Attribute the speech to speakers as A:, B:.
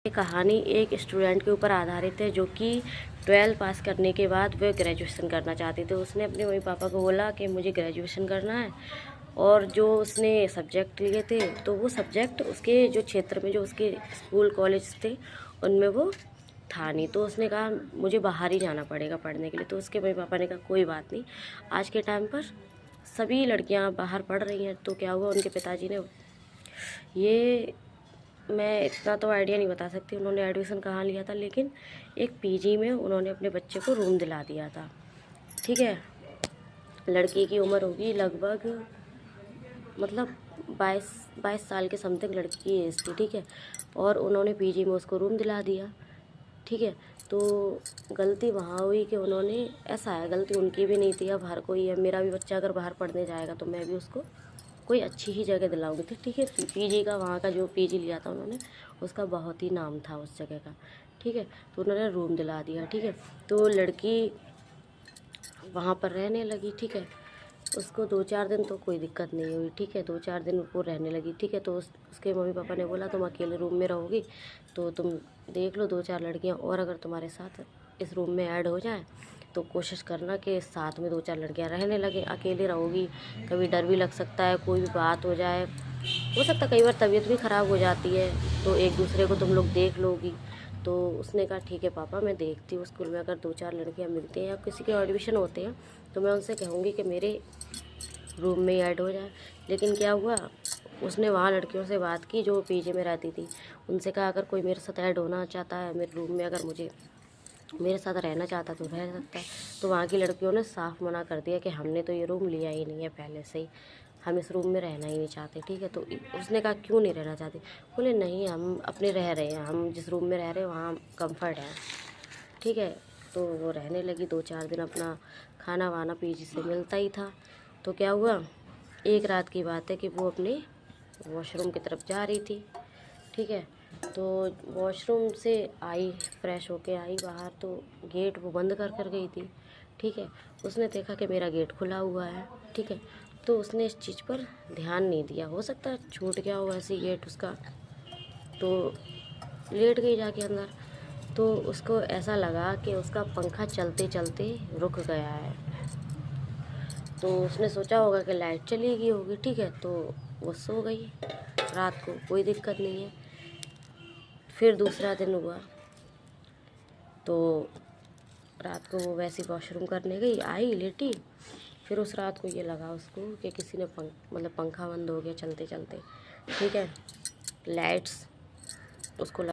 A: ये कहानी एक स्टूडेंट के ऊपर आधारित है जो कि 12 पास करने के बाद वह ग्रेजुएशन करना चाहती थी। उसने अपने मम्मी पापा को बोला कि मुझे ग्रेजुएशन करना है, और जो उसने सब्जेक्ट लिए थे तो वो सब्जेक्ट उसके जो क्षेत्र में जो उसके स्कूल कॉलेज थे उनमें वो था नहीं। तो उसने कहा मुझे बाहर ही जाना पड़ेगा पढ़ने के लिए। तो उसके मम्मी पापा ने कहा कोई बात नहीं, आज के टाइम पर सभी लड़कियां बाहर पढ़ रही हैं। तो क्या हुआ, उनके पिताजी ने ये, मैं इतना तो आइडिया नहीं बता सकती उन्होंने एडमिशन कहाँ लिया था, लेकिन एक पीजी में उन्होंने अपने बच्चे को रूम दिला दिया था। ठीक है, लड़की की उम्र होगी लगभग, मतलब 22 साल के समथिंग लड़की की एज थी। ठीक है, और उन्होंने पीजी में उसको रूम दिला दिया। ठीक है, तो गलती वहाँ हुई कि उन्होंने, ऐसा है गलती उनकी भी नहीं थी। अब हर कोई है, मेरा भी बच्चा अगर बाहर पढ़ने जाएगा तो मैं भी उसको कोई अच्छी ही जगह दिलाऊंगी थी। ठीक है, पीजी का, वहाँ का जो पीजी लिया था उन्होंने, उसका बहुत ही नाम था उस जगह का। ठीक है, तो उन्होंने रूम दिला दिया। ठीक है, तो लड़की वहाँ पर रहने लगी। ठीक है, उसको 2-4 दिन तो कोई दिक्कत नहीं हुई। ठीक है, 2-4 दिन वो रहने लगी। ठीक है, तो उसके मम्मी पापा ने बोला तुम अकेले रूम में रहोगी तो तुम देख लो 2-4 लड़कियाँ और अगर तुम्हारे साथ इस रूम में ऐड हो जाए तो कोशिश करना कि साथ में 2-4 लड़कियाँ रहने लगे। अकेले रहोगी, कभी डर भी लग सकता है, कोई भी बात हो जाए, हो सकता है कई बार तबीयत भी ख़राब हो जाती है, तो एक दूसरे को तुम लोग देख लोगी। तो उसने कहा ठीक है पापा, मैं देखती हूँ स्कूल में अगर 2-4 लड़कियाँ मिलती हैं या किसी के एडमिशन होते हैं तो मैं उनसे कहूँगी कि मेरे रूम में ऐड हो जाए। लेकिन क्या हुआ, उसने वहाँ लड़कियों से बात की जो पीजी में रहती थी, उनसे कहा अगर कोई मेरे साथ ऐड होना चाहता है मेरे रूम में, अगर मुझे मेरे साथ रहना चाहता तो रह सकता है। तो वहाँ की लड़कियों ने साफ मना कर दिया कि हमने तो ये रूम लिया ही नहीं है पहले से ही, हम इस रूम में रहना ही नहीं चाहते। ठीक है, तो उसने कहा क्यों नहीं रहना चाहते? बोले नहीं, हम अपने रह रहे हैं, हम जिस रूम में रह रहे हैं वहाँ कंफर्ट है। ठीक है, तो वो रहने लगी 2-4 दिन, अपना खाना वाना पीजी से मिलता ही था। तो क्या हुआ, एक रात की बात है कि वो अपने वॉशरूम की तरफ जा रही थी। ठीक है, तो वॉशरूम से आई, फ्रेश होके आई बाहर, तो गेट वो बंद कर गई थी। ठीक है, उसने देखा कि मेरा गेट खुला हुआ है। ठीक है, तो उसने इस चीज़ पर ध्यान नहीं दिया, हो सकता है छूट गया हो ऐसे गेट उसका, तो लेट गई जाके अंदर। तो उसको ऐसा लगा कि उसका पंखा चलते चलते रुक गया है। तो उसने सोचा होगा कि लाइट चली गई होगी। ठीक है, तो वो सो गई रात को, कोई दिक्कत नहीं है। फिर दूसरा दिन हुआ तो रात को वो वैसे वॉशरूम करने गई, आई लेटी। फिर उस रात को ये लगा उसको कि किसी ने मतलब पंखा बंद हो गया चलते चलते। ठीक है, लाइट्स उसको